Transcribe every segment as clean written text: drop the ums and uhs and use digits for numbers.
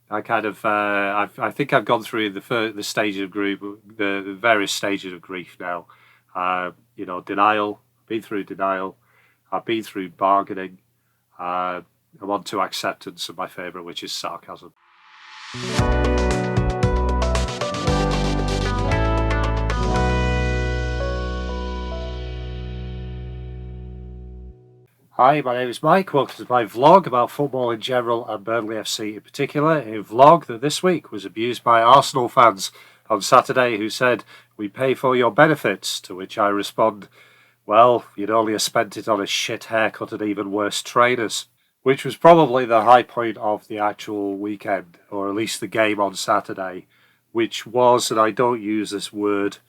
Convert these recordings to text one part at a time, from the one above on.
I kind of, I think I've gone through the stage of grief, the various stages of grief now. Denial. Been through denial. I've been through bargaining. I'm on to acceptance, and my favourite, which is sarcasm. Hi, my name is Mike. Welcome to my vlog about football in general and Burnley FC in particular. A vlog that this week was abused by Arsenal fans on Saturday who said, "We pay for your benefits," to which I respond, "Well, you'd only have spent it on a shit haircut and even worse trainers." Which was probably the high point of the actual weekend, or at least the game on Saturday, which was, and I don't use this word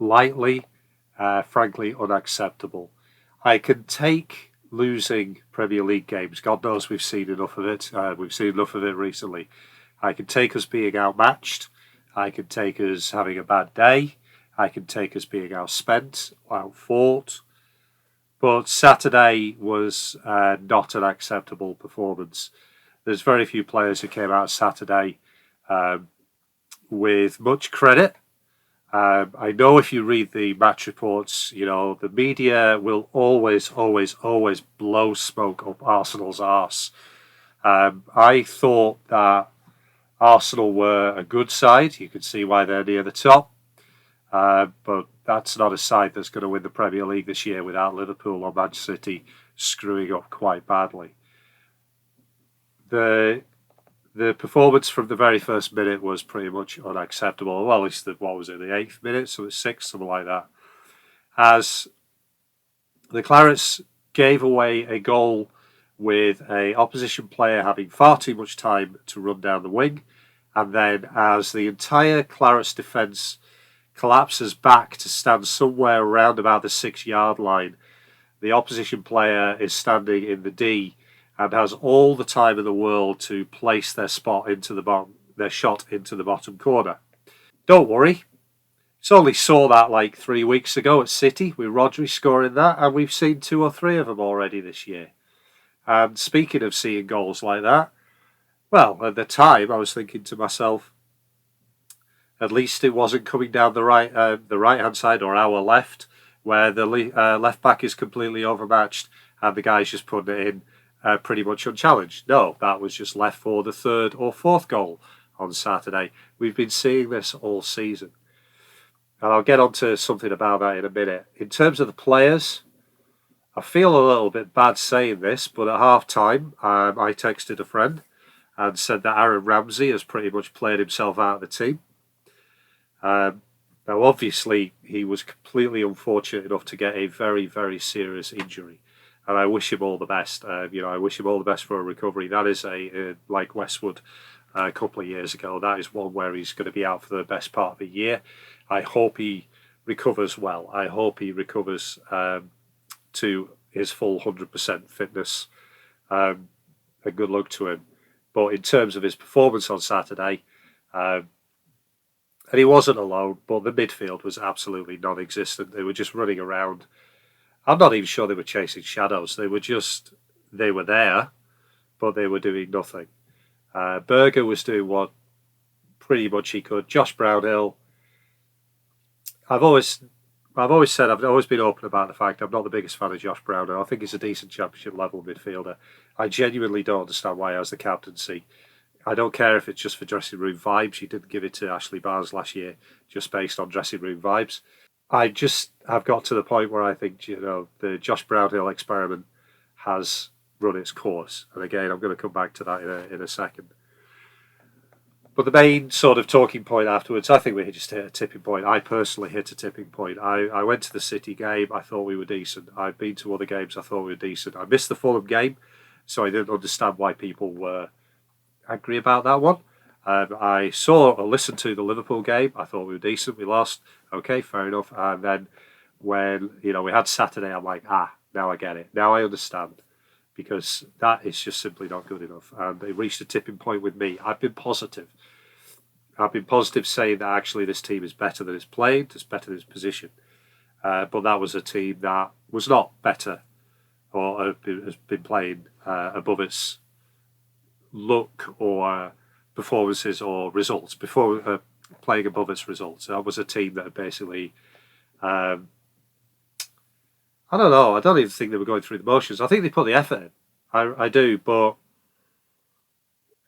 lightly, frankly unacceptable. I can take losing Premier League games. God knows we've seen enough of it. We've seen enough of it recently. I can take us being outmatched. I can take us having a bad day. I can take us being outspent, outfought. But Saturday was not an acceptable performance. There's very few players who came out Saturday with much credit. I know if you read the match reports, the media will always, always, always blow smoke up Arsenal's arse. I thought that Arsenal were a good side. You can see why they're near the top. But that's not a side that's going to win the Premier League this year without Liverpool or Manchester City screwing up quite badly. The performance from the very first minute was pretty much unacceptable. Well, at least the 8th minute, so it's 6th, something like that. As the Clarets gave away a goal with an opposition player having far too much time to run down the wing, and then as the entire Clarets defence collapses back to stand somewhere around about the 6-yard line, the opposition player is standing in the D and has all the time in the world to place their shot into the bottom corner. Don't worry, it's only saw that like 3 weeks ago at City with Rodri scoring that, and we've seen 2 or 3 of them already this year. And speaking of seeing goals like that, well, at the time I was thinking to myself, at least it wasn't coming down the right-hand side or our left, where the left back is completely overmatched and the guy's just putting it in pretty much unchallenged. No, that was just left for the 3rd or 4th goal on Saturday. We've been seeing this all season. And I'll get on to something about that in a minute. In terms of the players, I feel a little bit bad saying this, but at half-time, I texted a friend and said that Aaron Ramsey has pretty much played himself out of the team. Now, obviously, he was completely unfortunate enough to get a very, very serious injury. And I wish him all the best. I wish him all the best for a recovery. That is like Westwood a couple of years ago. That is one where he's going to be out for the best part of a year. I hope he recovers well. I hope he recovers to his full 100% fitness. And good luck to him. But in terms of his performance on Saturday, and he wasn't alone, but the midfield was absolutely non-existent. They were just running around. I'm not even sure they were chasing shadows. They were there, but they were doing nothing. Berger was doing what pretty much he could. Josh Brownhill, I've always been open about the fact I'm not the biggest fan of Josh Brownhill. I think he's a decent championship level midfielder. I genuinely don't understand why he has the captaincy. I don't care if it's just for dressing room vibes. He didn't give it to Ashley Barnes last year just based on dressing room vibes. I've got to the point where I think, the Josh Brownhill experiment has run its course. And again, I'm going to come back to that in a second. But the main sort of talking point afterwards, I think we just hit a tipping point. I personally hit a tipping point. I went to the City game. I thought we were decent. I've been to other games. I thought we were decent. I missed the Fulham game, so I didn't understand why people were angry about that one. I saw or listened to the Liverpool game. I thought we were decent. We lost. Okay, fair enough. And then when we had Saturday, I'm like, now I get it. Now I understand, because that is just simply not good enough. And it reached a tipping point with me. I've been positive saying that actually this team is better than it's played. It's better than its position. But that was a team that was not better or has been playing above its look or performances or results, before playing above its results. That was a team that had basically, I don't know, I don't even think they were going through the motions. I think they put the effort in. I do, but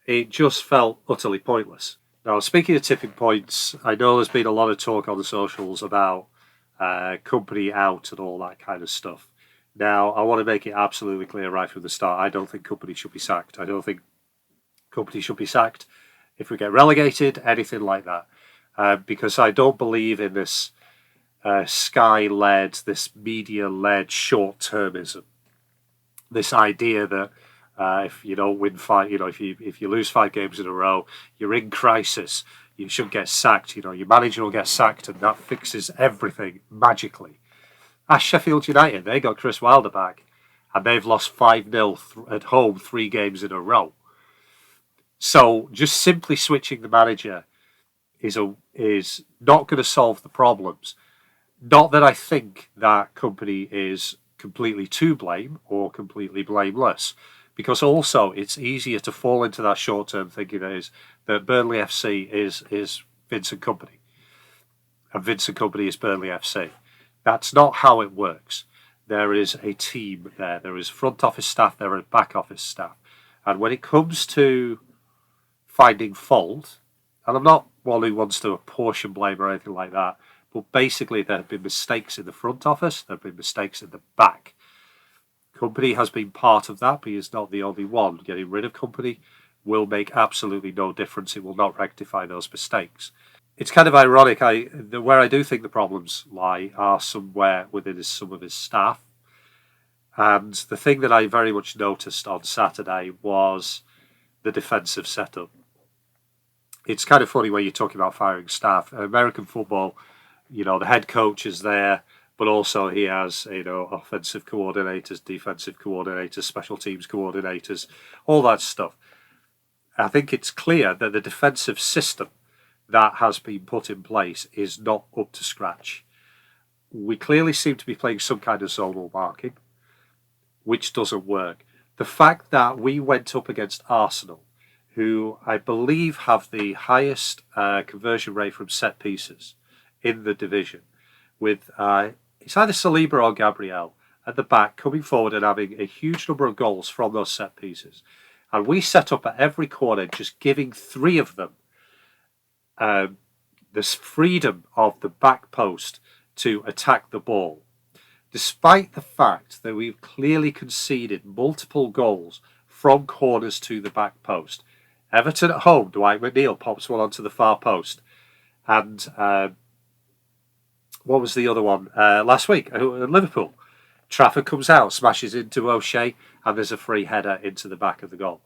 it just felt utterly pointless. Now, speaking of tipping points, I know there's been a lot of talk on the socials about company out and all that kind of stuff. Now, I want to make it absolutely clear right from the start. I don't think company should be sacked. I don't think company should be sacked if we get relegated, anything like that. Because I don't believe in this Sky-led, this media-led short-termism. This idea that if you don't win five, if you lose 5 games in a row, you're in crisis. You should get sacked. Your manager will get sacked, and that fixes everything magically. As Sheffield United, they got Chris Wilder back, and they've lost 5-0 at home 3 games in a row. So just simply switching the manager is not going to solve the problems. Not that I think that company is completely to blame or completely blameless, because also it's easier to fall into that short-term thinking that Burnley FC is Vincent Kompany, and Vincent Kompany is Burnley FC. That's not how it works. There is a team there. There is front office staff. There are back office staff. And when it comes to finding fault, and I'm not one who wants to apportion blame or anything like that, but basically there have been mistakes in the front office. There have been mistakes in the back. Kompany has been part of that, but he is not the only one. Getting rid of Kompany will make absolutely no difference. It will not rectify those mistakes. It's kind of ironic. Where I do think the problems lie are somewhere within some of his staff. And the thing that I very much noticed on Saturday was the defensive setup. It's kind of funny when you're talking about firing staff. American football, the head coach is there, but also he has, offensive coordinators, defensive coordinators, special teams coordinators, all that stuff. I think it's clear that the defensive system that has been put in place is not up to scratch. We clearly seem to be playing some kind of zonal marking, which doesn't work. The fact that we went up against Arsenal, who I believe have the highest conversion rate from set pieces in the division, with it's either Saliba or Gabriel at the back coming forward and having a huge number of goals from those set pieces. And we set up at every corner, just giving 3 of them this freedom of the back post to attack the ball, despite the fact that we've clearly conceded multiple goals from corners to the back post. Everton at home, Dwight McNeil pops one onto the far post. And what was the other one? Last week, Liverpool. Trafford comes out, smashes into O'Shea, and there's a free header into the back of the goal.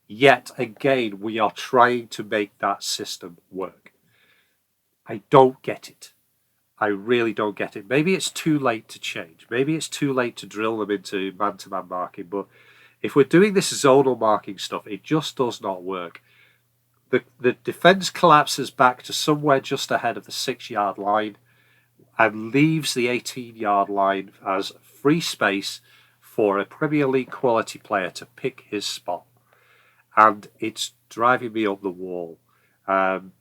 Yet again, we are trying to make that system work. I don't get it. I really don't get it. Maybe it's too late to change. Maybe it's too late to drill them into man-to-man marking. But if we're doing this zonal marking stuff, it just does not work. The defence collapses back to somewhere just ahead of the 6-yard line and leaves the 18-yard line as free space for a Premier League quality player to pick his spot. And it's driving me up the wall. And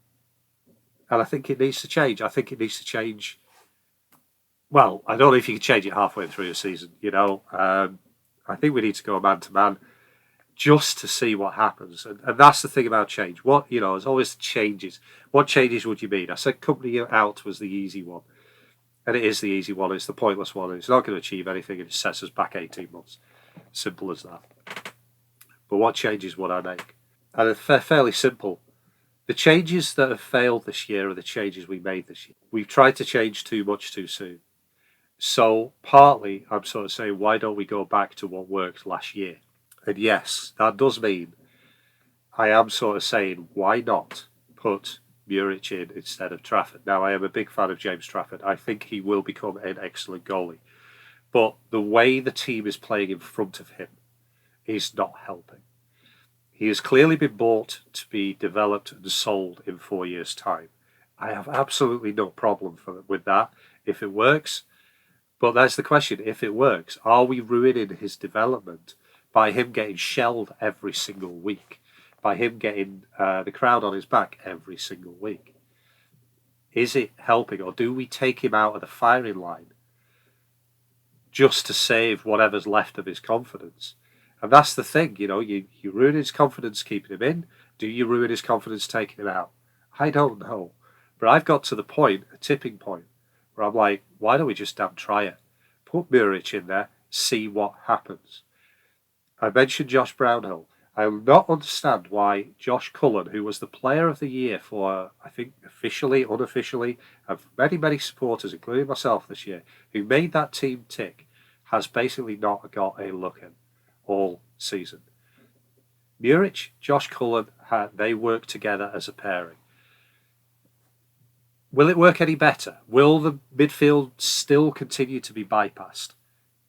I think it needs to change. I think it needs to change. Well, I don't know if you can change it halfway through the season, I think we need to go man-to-man just to see what happens. And that's the thing about change. There's always changes. What changes would you mean? I said company out was the easy one. And it is the easy one. It's the pointless one. It's not going to achieve anything. It sets us back 18 months. Simple as that. But what changes would I make? And they're fairly simple. The changes that have failed this year are the changes we made this year. We've tried to change too much too soon. So partly I'm sort of saying, why don't we go back to what worked last year? And yes, that does mean I am sort of saying, why not put Muric in instead of Trafford? Now, I am a big fan of James Trafford. I think he will become an excellent goalie. But the way the team is playing in front of him is not helping. He has clearly been bought to be developed and sold in 4 years' time. I have absolutely no problem with that if it works. But that's the question. If it works, are we ruining his development by him getting shelled every single week? by him getting the crowd on his back every single week? Is it helping, or do we take him out of the firing line just to save whatever's left of his confidence? And that's the thing, you ruin his confidence keeping him in. Do you ruin his confidence taking him out? I don't know. But I've got to the point, a tipping point, where I'm like, why don't we just damn try it? Put Muric in there, see what happens. I mentioned Josh Brownhill. I will not understand why Josh Cullen, who was the player of the year for, I think, officially, unofficially, of many, many supporters, including myself this year, who made that team tick, has basically not got a look in all season. Muric, Josh Cullen, they work together as a pairing. Will it work any better? Will the midfield still continue to be bypassed?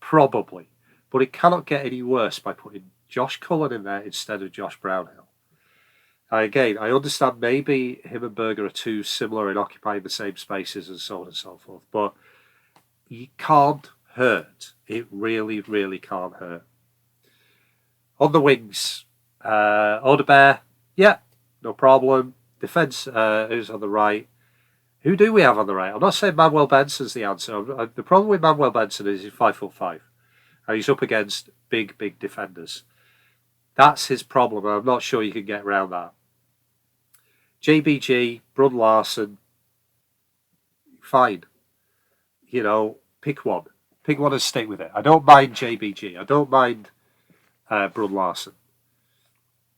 Probably. But it cannot get any worse by putting Josh Cullen in there instead of Josh Brownhill. Again, I understand maybe him and Berger are too similar in occupying the same spaces and so on and so forth, but it can't hurt. It really, really can't hurt. On the wings, Odebear, yeah, no problem. Defence is on the right. Who do we have on the right? I'm not saying Manuel Benson's the answer. The problem with Manuel Benson is he's 5'5", and he's up against big, big defenders. That's his problem, and I'm not sure you can get around that. JBG, Brun Larson, fine. Pick one. Pick one and stick with it. I don't mind JBG. I don't mind Brun Larson.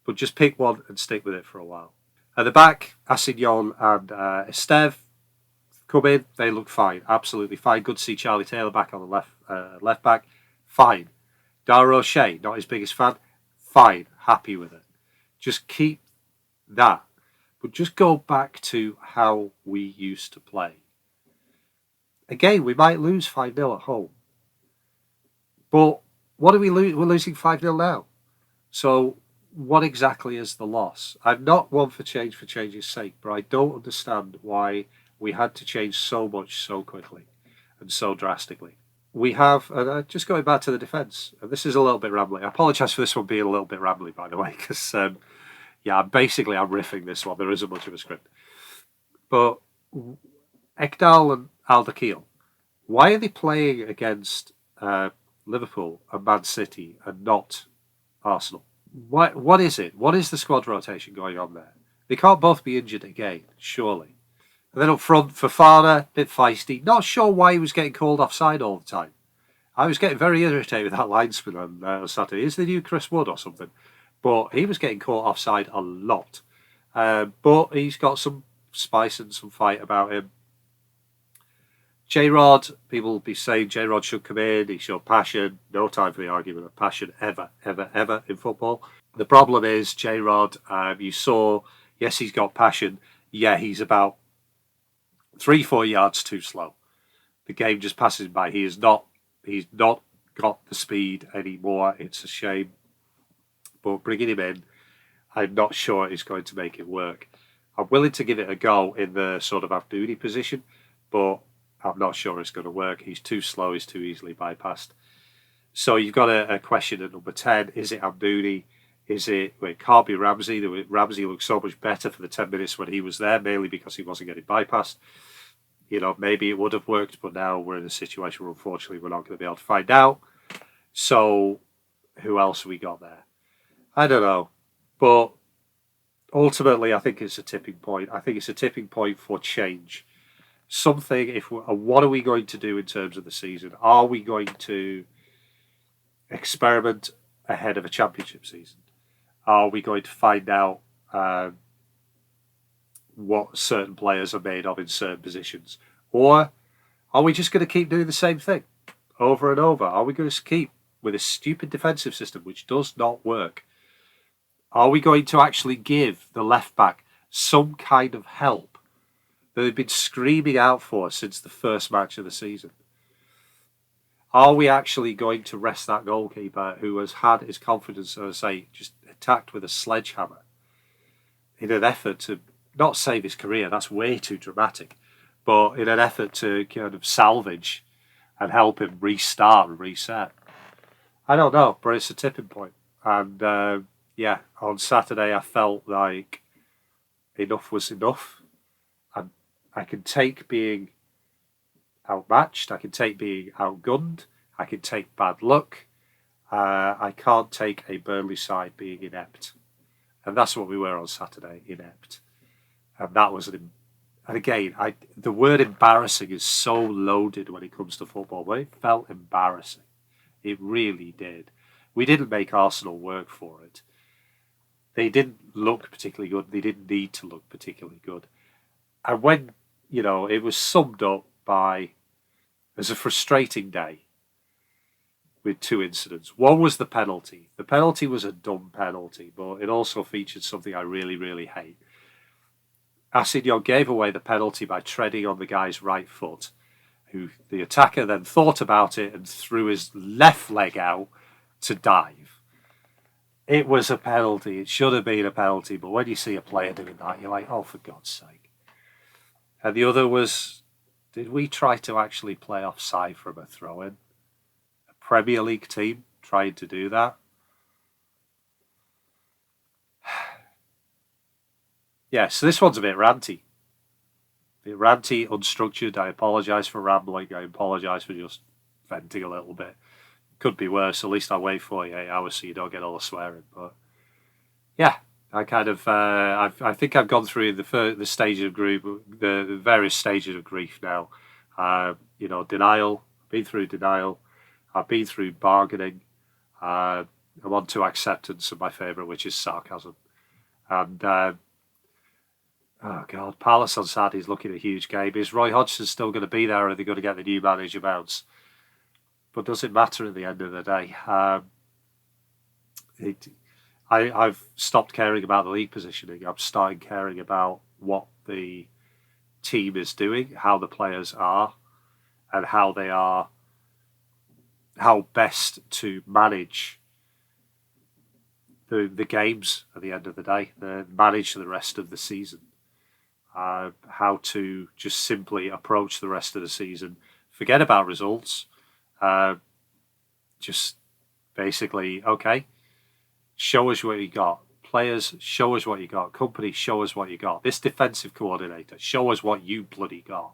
But just pick one and stick with it for a while. At the back, Assignon and Esteve come in. They look fine. Absolutely fine. Good to see Charlie Taylor back on the left back. Fine. Dara O'Shea, not his biggest fan. Fine. Happy with it. Just keep that. But just go back to how we used to play. Again, we might lose 5-0 at home. But what do we lose? We're losing 5-0 now. So what exactly is the loss? I'm not one for change's sake, but I don't understand why we had to change so much so quickly and so drastically. We have, just going back to the defence, and this is a little bit rambling. I apologise for this one being a little bit rambling, by the way, because, I'm riffing this one. There isn't much of a script. But Ekdal and Alderweireld, why are they playing against Liverpool and Man City and not Arsenal? What is it? What is the squad rotation going on there? They can't both be injured again, surely. And then up front, Fofana, bit feisty. Not sure why he was getting called offside all the time. I was getting very irritated with that linesman on Saturday. Is the new Chris Wood or something? But he was getting caught offside a lot. But he's got some spice and some fight about him. J-Rod, people will be saying J-Rod should come in. He showed passion. No time for the argument of passion ever, ever, ever in football. The problem is J-Rod, you saw, yes, he's got passion. Yeah, he's about 3-4 yards too slow. The game just passes by. He's not got the speed anymore. It's a shame. But bringing him in, I'm not sure he's going to make it work. I'm willing to give it a go in the sort of Abdouni position, but I'm not sure it's going to work. He's too slow. He's too easily bypassed. So you've got a question at number 10. Is it Abdouni? It can't be Ramsey. Ramsey looked so much better for the 10 minutes when he was there, mainly because he wasn't getting bypassed. Maybe it would have worked, but now we're in a situation where unfortunately we're not going to be able to find out. So who else have we got there? I don't know. But ultimately, I think it's a tipping point. I think it's a tipping point for change. What are we going to do in terms of the season? Are we going to experiment ahead of a championship season? Are we going to find out what certain players are made of in certain positions? Or are we just going to keep doing the same thing over and over? Are we going to keep with a stupid defensive system which does not work? Are we going to actually give the left back some kind of help that they've been screaming out for since the first match of the season? Are we actually going to rest that goalkeeper who has had his confidence, as I say, just attacked with a sledgehammer in an effort to not save his career? That's way too dramatic. But in an effort to kind of salvage and help him restart and reset. I don't know, but it's a tipping point. And yeah, on Saturday I felt like enough was enough. I can take being outmatched. I can take being outgunned. I can take bad luck. I can't take a Burnley side being inept. And that's what we were on Saturday, inept. And that was and again, the word embarrassing is so loaded when it comes to football, but it felt embarrassing. It really did. We didn't make Arsenal work for it. They didn't look particularly good. They didn't need to look particularly good. And when, it was summed up by as a frustrating day with two incidents. One was the penalty. The penalty was a dumb penalty, but it also featured something I really, really hate. Asignon gave away the penalty by treading on the guy's right foot, who the attacker then thought about it and threw his left leg out to dive. It was a penalty. It should have been a penalty, but when you see a player doing that, you're like, oh, for God's sake. And the other was, did we try to actually play offside from a throw-in? A Premier League team trying to do that? Yeah, so this one's a bit ranty. A bit ranty, unstructured. I apologise for rambling. I apologise for just venting a little bit. Could be worse. At least I wait 48 hours so you don't get all the swearing. But yeah, I kind of I think I've gone through the stage of grief, the various stages of grief now. Denial. Been through denial. I've been through bargaining. I'm on to acceptance of my favourite, which is sarcasm. And oh God, Palace on Saturday is looking at a huge game. Is Roy Hodgson still going to be there, or are they going to get the new manager bounce? But does it matter at the end of the day? I've stopped caring about the league positioning. I'm starting caring about what the team is doing, how the players are, and how best to manage the games at the end of the day, manage the rest of the season. How to just simply approach the rest of the season, forget about results, just basically, okay, show us what you got. Players, show us what you got. Company, show us what you got. This defensive coordinator, show us what you bloody got.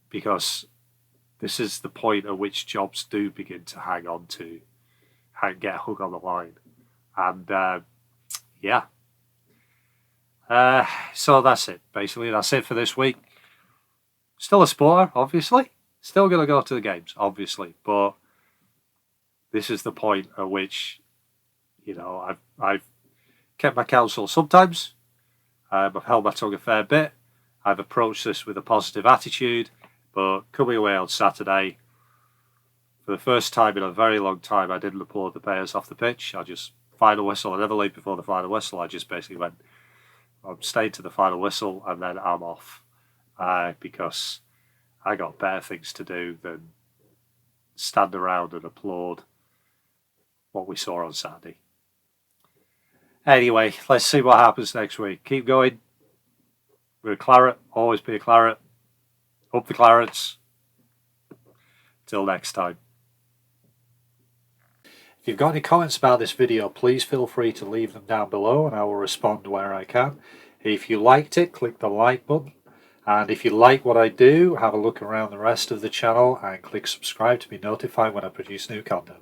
Because this is the point at which jobs do begin to hang on to, get hook on the line. And yeah. So that's it, basically. That's it for this week. Still a supporter, obviously. Still going to go to the games, obviously. But this is the point at which, I've kept my counsel sometimes. I've held my tongue a fair bit. I've approached this with a positive attitude. But coming away on Saturday, for the first time in a very long time, I didn't applaud the players off the pitch. I just, final whistle, I never leave before the final whistle. I just basically went, I'm staying to the final whistle and then I'm off. Because I got better things to do than stand around and applaud what we saw on Saturday. Anyway, let's see what happens next week. Keep going. We're a claret, always be a claret. Up the clarets. Till next time. If you've got any comments about this video, please feel free to leave them down below and I will respond where I can. If you liked it, click the like button. And if you like what I do, have a look around the rest of the channel and click subscribe to be notified when I produce new content.